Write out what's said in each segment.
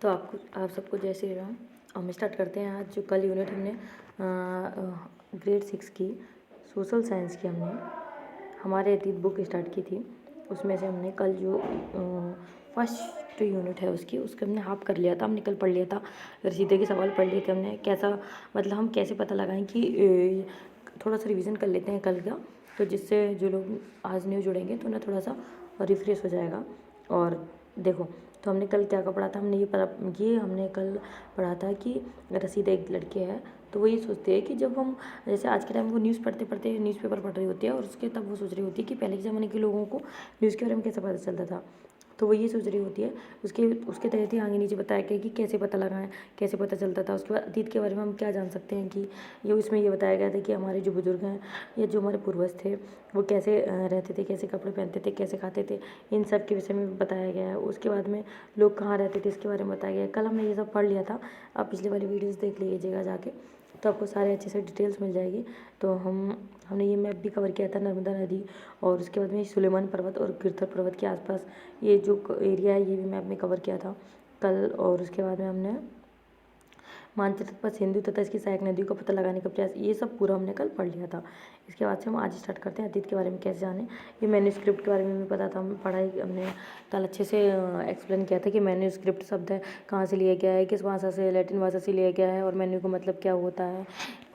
तो आप सबको जय श्री राम। हम स्टार्ट करते हैं। आज जो कल यूनिट हमने ग्रेड 6 की सोशल साइंस की हमने हमारे अतीत बुक स्टार्ट की थी। उसमें से हमने कल जो फर्स्ट यूनिट है उसके हमने हाफ कर लिया था। हमने कल पढ़ लिया था, रसीदे के सवाल पढ़ लिए थे हमने। कैसा मतलब हम कैसे पता लगाएं कि थोड़ा सा रिवीजन कर लेते हैं कल का, तो जिससे जो लोग आज न्यू जुड़ेंगे तो उन्हें थोड़ा सा रिफ्रेश हो जाएगा। और देखो, तो हमने कल क्या पढ़ा था। हमने कल पढ़ा था कि रसीदा एक लड़के है, तो वो ये सोचते हैं कि जब हम जैसे आज के टाइम को न्यूज़ पढ़ते पढ़ते न्यूज़पेपर पढ़ रही होती है, और उसके तब वो सोच रही होती है कि पहले के ज़माने के लोगों को न्यूज़ के बारे में कैसे पता चलता था। तो वो ये सोच रही होती है, उसके उसके तहत ही आगे नीचे बताया गया कि कैसे पता लगाएं, कैसे पता चलता था। उसके बाद अतीत के बारे में हम क्या जान सकते हैं कि ये उसमें ये बताया गया था कि हमारे जो बुजुर्ग हैं या जो हमारे पूर्वज थे वो कैसे रहते थे, कैसे कपड़े पहनते थे, कैसे खाते थे, इन सब के विषय में भी बताया गया है। उसके बाद में लोग कहाँ रहते थे इसके बारे में बताया गया है। कल हमने ये सब पढ़ लिया था। आप पिछले वाली वीडियोज़ देख लीजिएगा जाके, तो आपको सारे अच्छे से डिटेल्स मिल जाएगी। तो हमने ये मैप भी कवर किया था, नर्मदा नदी और उसके बाद में सुलेमान पर्वत और गिरधर पर्वत के आसपास ये जो एरिया है ये भी मैप में कवर किया था कल। और उसके बाद में हमने मानचित्र पर सिंधु तथा इसकी सहायक नदियों का पता लगाने का प्रयास, ये सब पूरा हमने कल पढ़ लिया था। इसके बाद से हम आज स्टार्ट करते हैं अतीत के बारे में कैसे जाने। ये मैन्यूस्क्रिप्ट के बारे में भी पता था, हम पढ़ाई हमने कल अच्छे से एक्सप्लेन किया था कि मैन्यूस्क्रिप्ट शब्द है कहाँ से लिया गया है, किस भाषा से, लैटिन भाषा से लिया गया है, और मेन्यू का मतलब क्या होता है,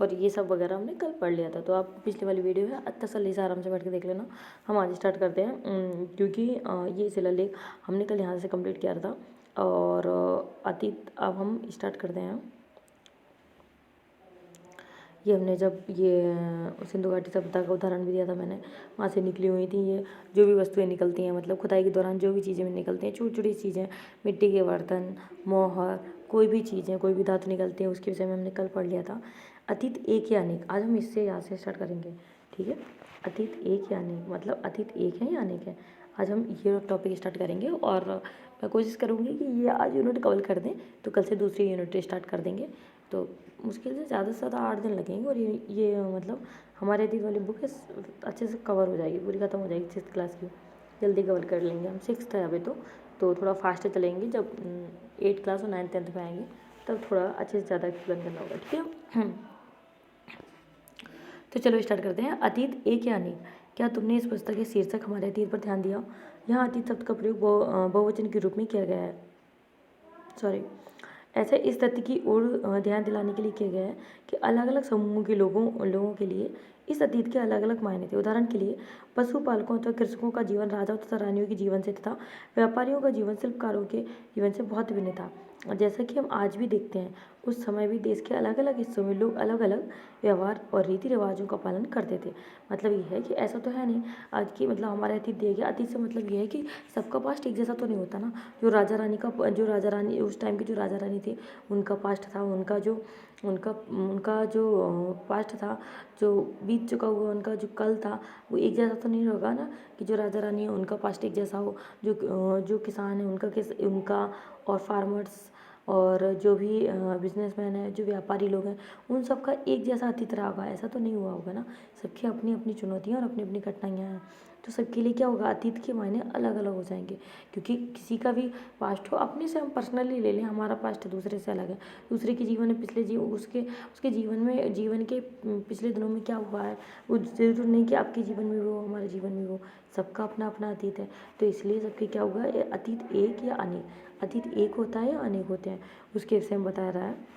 और ये सब वगैरह हमने कल पढ़ लिया था। तो आप पिछले वाली वीडियो है तसल्ली से आराम से बैठ के देख लेना। हम आज स्टार्ट करते हैं क्योंकि ये शिलालेख हमने कल यहाँ से कंप्लीट किया था। और अतीत अब हम स्टार्ट करते हैं। ये हमने जब ये सिंधु घाटी सभ्यता का उदाहरण भी दिया था मैंने, वहाँ से निकली हुई थी ये जो भी वस्तुएं निकलती हैं, मतलब खुदाई के दौरान जो भी चीज़ें निकलती हैं, छोटी छोटी चीज़ें, मिट्टी के बर्तन, मोहर, कोई भी चीज़ें, कोई भी धातु निकलती है, उसके विषय में हमने कल पढ़ लिया था। अतीत एक या अनेक, आज हम इससे यहाँ से स्टार्ट करेंगे, ठीक है। अतीत एक या अनेक मतलब अतीत एक है या अनेक है, आज हम ये टॉपिक स्टार्ट करेंगे। और मैं कोशिश करूँगी कि ये आज यूनिट कवर कर दें, तो कल से दूसरी यूनिट स्टार्ट कर देंगे। तो मुश्किल से ज़्यादा 8 दिन लगेंगे, और ये मतलब हमारे अतीत वाली बुक है अच्छे से कवर हो जाएगी, पूरी ख़त्म हो जाएगी 6th क्लास की, जल्दी कवर कर लेंगे हम। 6th है अभी तो थोड़ा फास्ट चलेंगे। जब 8th क्लास और 9th 10th में आएंगे तब थोड़ा अच्छे से ज़्यादा एक्सप्लेन करना होगा, ठीक है। तो चलो स्टार्ट करते हैं। अतीत एक या अनेक, क्या तुमने इस पुस्तक के शीर्षक हमारे अतीत पर ध्यान दिया। यहाँ अतीत शब्द का प्रयोग बहुवचन के रूप में किया गया है। सॉरी, ऐसे इस तथ्य की ओर ध्यान दिलाने के लिए किया गया है कि अलग अलग समूहों के लोगों के लिए इस अतीत के अलग अलग मायने थे। उदाहरण के लिए पशुपालकों अथवा कृषकों का जीवन राजाओं तथा रानियों के जीवन से तथा व्यापारियों का जीवन शिल्पकारों के जीवन से बहुत भिन्न था। और जैसा कि हम आज भी देखते हैं, उस समय भी देश के अलग अलग हिस्सों में लोग अलग अलग व्यवहार और रीति रिवाजों का पालन करते थे। मतलब ये है कि ऐसा तो है नहीं आज की, मतलब हमारे अतीत दिया गया। अतीत से मतलब ये है कि सबका पास्ट एक जैसा तो नहीं होता ना। जो राजा रानी उस टाइम के जो राजा रानी थे, उनका पास्ट था, उनका जो पास्ट था, जो बीत चुका हुआ उनका जो कल था, वो एक जैसा तो नहीं होगा ना कि जो राजा रानी है उनका पास्ट एक जैसा हो, जो किसान है उनका और फार्मर्स और जो भी बिजनेसमैन है, जो व्यापारी लोग हैं, उन सब का एक जैसा अतीत रहा होगा, ऐसा तो नहीं हुआ होगा ना। सबकी अपनी अपनी चुनौतियाँ और अपनी अपनी कठिनाइयाँ हैं। तो सबके लिए क्या होगा, अतीत के मायने अलग अलग हो जाएंगे। क्योंकि किसी का भी पास्ट हो, अपने से हम पर्सनली ले लें, हमारा पास्ट दूसरे से अलग है, दूसरे के जीवन में उसके जीवन के पिछले दिनों में क्या हुआ है, वो जरूर नहीं कि आपके जीवन में वो हमारे जीवन में वो, सबका अपना अपना अतीत है। तो इसलिए सबके क्या होगा, अतीत एक या अनेक, अतीत एक होता है या अनेक होते हैं, उसके विषय में बता रहा है।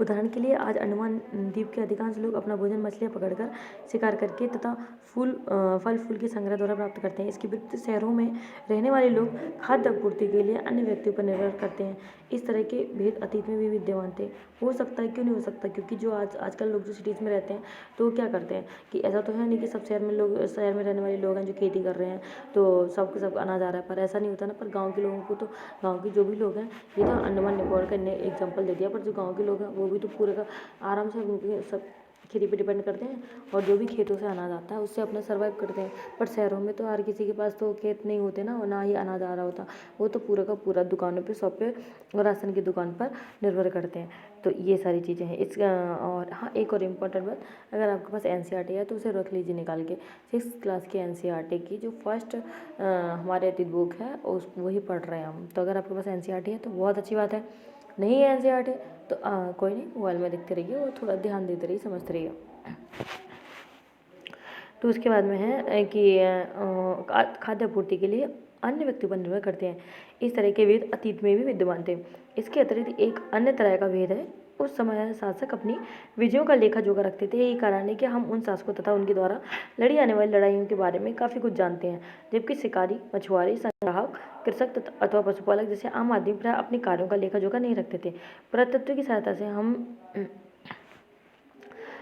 उदाहरण के लिए आज अंडमान द्वीप के अधिकांश लोग अपना भोजन मछलियाँ पकड़कर, शिकार करके तथा फल फूल के संग्रह द्वारा प्राप्त करते हैं। इसके विपरीत शहरों में रहने वाले लोग खाद्य आपूर्ति के लिए अन्य व्यक्तियों पर निर्भर करते हैं। इस तरह के भेद अतीत में भी विद्यमान थे। हो सकता है, क्यों नहीं हो सकता, क्योंकि जो आजकल लोग जो सिटीज़ में रहते हैं तो क्या करते हैं कि ऐसा तो है नहीं कि सब शहर में रहने वाले लोग हैं जो खेती कर रहे हैं तो सब अनाज आ रहा है, पर ऐसा नहीं होता ना। पर गाँव के लोगों को तो, गाँव के जो भी लोग हैं, ये तो अंडमान निकोबार का एग्जाम्पल दे दिया, पर जो गाँव के लोग हैं वो भी तो पूरे का आराम से खेती पे डिपेंड करते हैं और जो भी खेतों से अनाज आता है उससे अपना सर्वाइव करते हैं। पर शहरों में तो हर किसी के पास तो खेत नहीं होते ना, और ना ही अनाज आ रहा होता, वो तो पूरा का पूरा दुकानों पे, शॉप पे और राशन की दुकान पर निर्भर करते हैं। तो ये सारी चीज़ें हैं और हाँ, एक और इम्पोर्टेंट बात, अगर आपके पास NCERT है तो उसे रख लीजिए निकाल के। 6th क्लास की NCERT की जो फर्स्ट हमारे एथिक बुक है उस वही पढ़ रहे हैं हम। तो अगर आपके पास NCERT है तो बहुत अच्छी बात है, नहीं है NCERT तो कोई नहीं, मोबाइल में देखते रहिए और थोड़ा ध्यान देते रहिए, समझते रहिए। तो उसके बाद में है कि खाद्य आपूर्ति के लिए अन्य व्यक्तियों पर निर्भर करते हैं। इस तरह के भेद अतीत में भी विद्यमान थे। इसके अतिरिक्त एक अन्य तरह का भेद है, उस समय शासक अपनी विजयों का लेखा जोखा रखते थे। यही कारण है कि हम उन शासकों तथा उनके द्वारा लड़ी आने वाली लड़ाइयों के बारे में काफ़ी कुछ जानते हैं, जबकि शिकारी, मछुआरे, संग्राहक, कृषक अथवा पशुपालक जैसे आम आदमी प्राय अपने कार्यों का लेखा जोखा नहीं रखते थे। पुरातत्व की सहायता से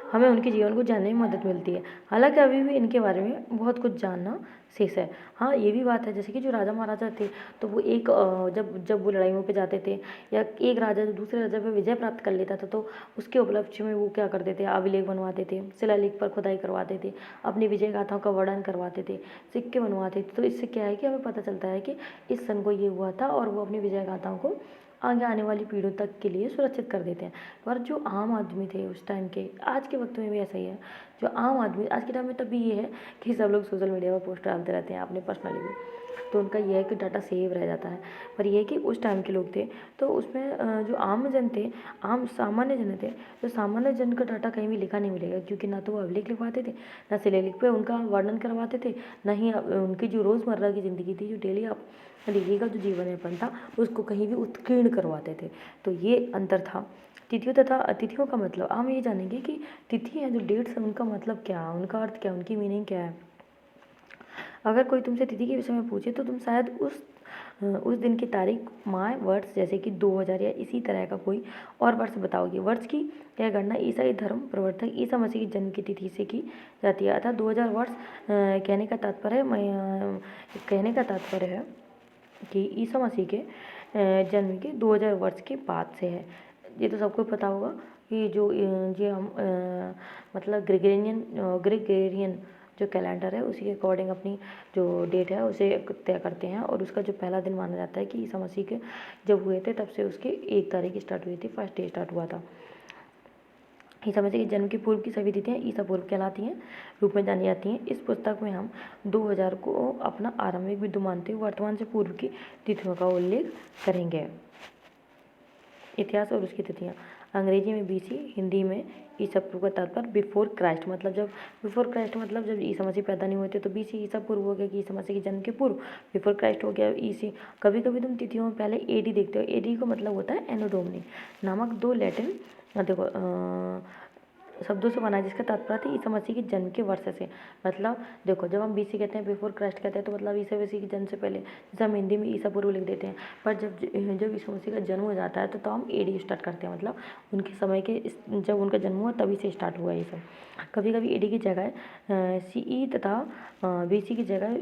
हमें उनके जीवन को जानने में मदद मिलती है। हालांकि अभी भी इनके बारे में बहुत कुछ जानना शेष है। हाँ, ये भी बात है, जैसे कि जो राजा महाराजा थे तो वो एक जब वो लड़ाइयों पे जाते थे, या एक राजा जो दूसरे राजा पे विजय प्राप्त कर लेता था, तो उसके उपलक्ष्य में वो क्या करते थे, अभिलेख बनवाते थे, शिलालेख पर खुदाई करवाते थे, अपनी विजय गाथाओं का वर्णन करवाते थे, सिक्के बनवाते थे। तो इससे क्या है कि हमें पता चलता है कि इस सन को ये हुआ था, और वो अपनी विजय गाथाओं को आगे आने वाली पीढ़ियों तक के लिए सुरक्षित कर देते हैं। पर जो आम आदमी थे उस टाइम के, आज के वक्त में भी ऐसा ही है, जो आम आदमी आज के टाइम में तब भी ये है कि सब लोग सोशल मीडिया पर पोस्ट डालते रहते हैं अपने पर्सनली भी, तो उनका यह है कि डाटा सेव रह जाता है। पर यह है कि उस टाइम के लोग थे तो उसमें जो आम जन थे, आम सामान्य जन थे, तो सामान्य जन का डाटा कहीं भी लिखा नहीं मिलेगा, क्योंकि ना तो वो अभिलेख लिखवाते थे, ना शिलालेख पे उनका वर्णन करवाते थे, ना ही उनकी जो रोज़मर्रा की ज़िंदगी थी, जो डेली का जो जीवन यापन था, उसको कहीं भी उत्कीर्ण करवाते थे। तो ये अंतर था। तिथियों तथा अतिथियों का मतलब हम ये जानेंगे कि तिथि है जो डेट्स है, उनका मतलब क्या है, उनका अर्थ क्या है, उनकी मीनिंग क्या है। अगर कोई तुमसे तिथि के विषय में पूछे तो तुम शायद उस दिन की तारीख, माह, वर्ष, जैसे कि 2000 या इसी तरह का कोई और वर्ष बताओगे। वर्ष की यह गणना ईसाई धर्म प्रवर्तक ईसा मसीह की जन्म की तिथि से की जाती है। अर्थात 2000 वर्ष कहने का तात्पर्य है कि ईसा मसीह के जन्म के 2000 वर्ष के बाद से है। ये तो सबको पता होगा कि जो हम मतलब ग्रेगोरियन जो कैलेंडर है उसी के अकॉर्डिंग अपनी जो डेट है उसे तय करते हैं, और उसका जो पहला दिन माना जाता है कि ईसा मसीह के जब हुए थे तब से उसके 1 तारीख स्टार्ट हुई थी, फर्स्ट डे स्टार्ट हुआ था। ईसा मसीह के जन्म की पूर्व की सभी तिथियाँ ईसा पूर्व कहलाती हैं, रूप में जानी जाती हैं। इस पुस्तक में हम 2000 को अपना आरंभिक बिंदु मानते हुए वर्तमान से पूर्व की तिथियों का उल्लेख करेंगे। इतिहास और उसकी तिथियाँ, अंग्रेजी में BC, हिंदी में ईसा पूर्व का तात्पर्य बिफोर क्राइस्ट, मतलब जब ईसा मसीह पैदा नहीं हुए थे तो BC ईसा पूर्व हो गया कि ईसा मसीह के जन्म के पूर्व, बिफोर क्राइस्ट हो गया EC। कभी कभी तुम तिथियों में पहले AD देखते हो, AD का मतलब होता है एनो डोमिनी नामक 2 लैटिन शब्दों से बना, जिसका तात्पर्य था ईसा मसीह के जन्म के वर्ष से। मतलब देखो, जब हम BC कहते हैं, बिफोर क्राइस्ट कहते हैं, तो मतलब ईसा मसीह के जन्म से पहले, जैसे हम हिंदी में ईसा पूर्व लिख देते हैं। पर जब ईसा मसीह का जन्म हो जाता है तो हम AD स्टार्ट करते हैं, मतलब उनके समय के जब उनका जन्म हुआ तभी से स्टार्ट हुआ ये सब। कभी कभी AD की जगह CE तथा BC की जगह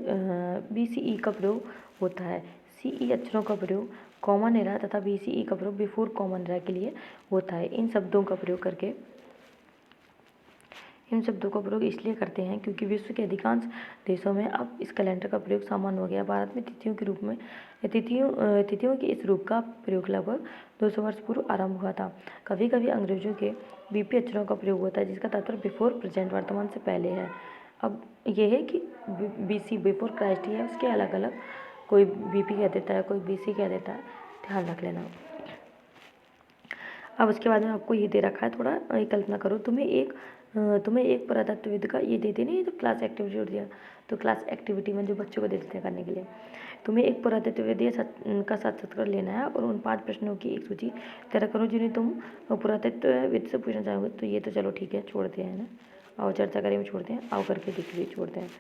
BCE का प्रयोग होता है। CE अक्षरों का प्रयोग कॉमन एरा तथा BCE का प्रयोग बिफोर कॉमन एरा के लिए होता है। इन शब्दों का प्रयोग इसलिए करते हैं क्योंकि विश्व के अधिकांश देशों में अब इस कैलेंडर का प्रयोग सामान्य हो गया। भारत में तिथियों के इस रूप का प्रयोग लगभग 200 वर्ष पूर्व आरंभ हुआ था। कभी कभी अंग्रेजों के BP अक्षरों का प्रयोग होता है, जिसका तात्पर्य बिफोर प्रेजेंट, वर्तमान से पहले है। अब यह है कि BC बिफोर क्राइस्ट ही है, उसके अलग अलग कोई BP कह देता है, कोई BC कह देता है, ध्यान रख लेना। अब उसके बाद में आपको ये दे रखा है, थोड़ा कल्पना करो, तुम्हें एक पुरातत्वविद का ये देते नहीं, तो क्लास एक्टिविटी होती है, तो क्लास एक्टिविटी में जो बच्चों को दे देते हैं करने के लिए, तुम्हें एक पुरातत्वविद का साक्षात्कार लेना है और उन 5 प्रश्नों की एक सूची तैयार करो जिन्हें तुम पुरातत्वविद से पूछना चाहोगे। तो ये तो चलो ठीक है, छोड़ते हैं ना, और चर्चा करें में छोड़ते हैं, आओ करके दिख भी छोड़ते हैं।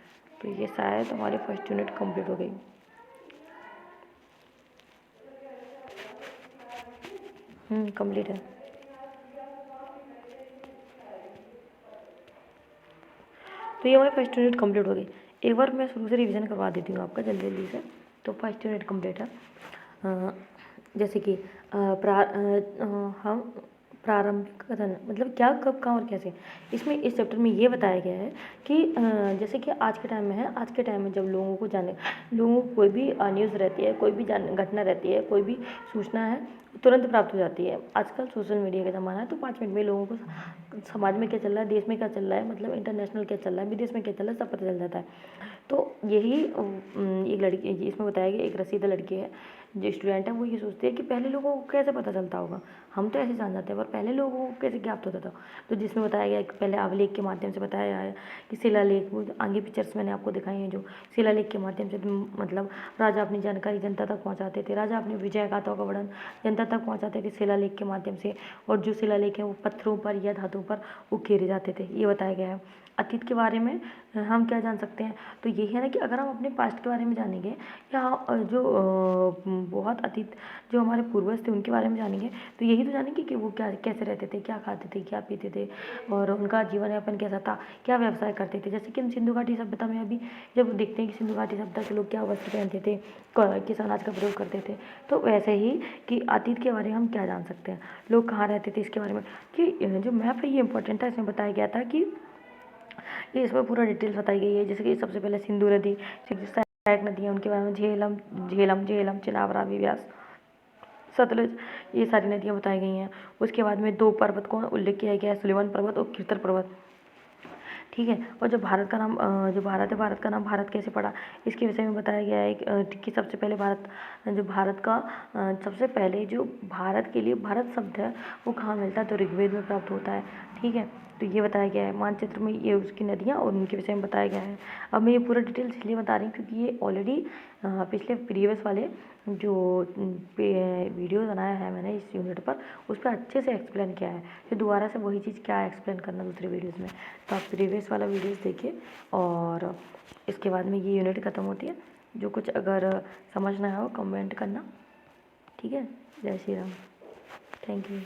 तो ये शायद हमारी फर्स्ट यूनिट कंप्लीट हो गई। कंप्लीट है। तो ये हमारी फर्स्ट यूनिट कंप्लीट हो गई। एक बार मैं शुरू से रिवीजन करवा देती हूँ आपका जल्दी से। तो फर्स्ट यूनिट कंप्लीट है। जैसे कि हम प्रारंभिक कथन मतलब क्या, कब, कहाँ और कैसे। इसमें इस चैप्टर में ये बताया गया है कि जैसे कि आज के टाइम में है, आज के टाइम में जब लोगों को कोई भी न्यूज़ रहती है, कोई भी घटना रहती है, कोई भी सूचना है, तुरंत प्राप्त हो जाती है। आजकल सोशल मीडिया का ज़माना है, तो 5 मिनट में लोगों को समाज में क्या चल रहा है, देश में क्या चल रहा है, मतलब इंटरनेशनल क्या चल रहा है, विदेश में क्या चल रहा है, सब पता चल जाता है। तो यही एक लड़की, इसमें बताया गया एक रसीदा लड़की है जो स्टूडेंट है, वो ये सोचती है कि पहले लोगों को कैसे पता चलता होगा, हम तो ऐसे जान जाते हैं, पर पहले लोगों को कैसे ज्ञात होता था। तो जिसमें बताया गया कि पहले अभिलेख के माध्यम से बताया गया है कि शिलालेख, वो आगे पिक्चर्स मैंने आपको दिखाई हैं, जो शिलालेख के माध्यम से मतलब राजा अपनी जानकारी जनता तक पहुँचाते थे, राजा अपनी विजय गाथाओं का वर्णन जनता तक पहुँचाते थे शिलालेख के माध्यम से, और जो शिलालेख है वो पत्थरों पर या धातुओं पर उकेरे जाते थे, ये बताया गया है। अतीत के बारे में हम क्या जान सकते हैं, तो यही है ना कि अगर हम अपने पास्ट के बारे में जानेंगे या जो बहुत अतीत जो हमारे पूर्वज थे उनके बारे में जानेंगे, तो यही तो जानेंगे कि वो क्या कैसे रहते थे, क्या खाते थे, क्या पीते थे, और उनका जीवन यापन कैसा था, क्या व्यवसाय करते थे। जैसे कि हम सिंधु घाटी सभ्यता में अभी जब देखते हैं कि सिंधु घाटी सभ्यता के लोग क्या वस्त्र पहनते थे, किस अनाज का प्रयोग करते थे, तो वैसे ही कि अतीत के बारे में हम क्या जान सकते हैं, लोग कहाँ रहते थे, इसके बारे में कि जो मैप है ये इंपॉर्टेंट था। इसमें बताया गया था कि ये इसमें पूरा डिटेल्स बताई गई है। जैसे कि सबसे पहले सिंधु नदी, सहायक नदियाँ उनके बारे में, झेलम, चिनाब, व्यास, सतलुज, ये सारी नदियाँ बताई गई हैं। उसके बाद में 2 पर्वत को उल्लेख किया गया है, सुलेमान पर्वत और कीर्तर पर्वत, ठीक है। और जो भारत का नाम जो भारत है, भारत का नाम भारत कैसे पड़ा, इसके विषय में बताया गया है कि सबसे पहले सबसे पहले जो भारत के लिए भारत शब्द है वो कहाँ मिलता है, तो ऋग्वेद में प्राप्त होता है, ठीक है। तो ये बताया गया है मानचित्र में, ये उसकी नदियाँ और उनके विषय में बताया गया है। अब मैं ये पूरा डिटेल्स इसलिए बता रही हूँ क्योंकि ये ऑलरेडी पिछले प्रीवियस वाले जो वीडियो बनाया है मैंने इस यूनिट पर, उस पर अच्छे से एक्सप्लेन किया है। फिर दोबारा से वही चीज़ क्या एक्सप्लेन करना दूसरे वीडियोज़ में, तो आप प्रीवियस वाला वीडियोज़ देखिए। और इसके बाद में ये यूनिट ख़त्म होती है। जो कुछ अगर समझ ना आया हो कमेंट करना, ठीक है। जय श्री राम, थैंक यू।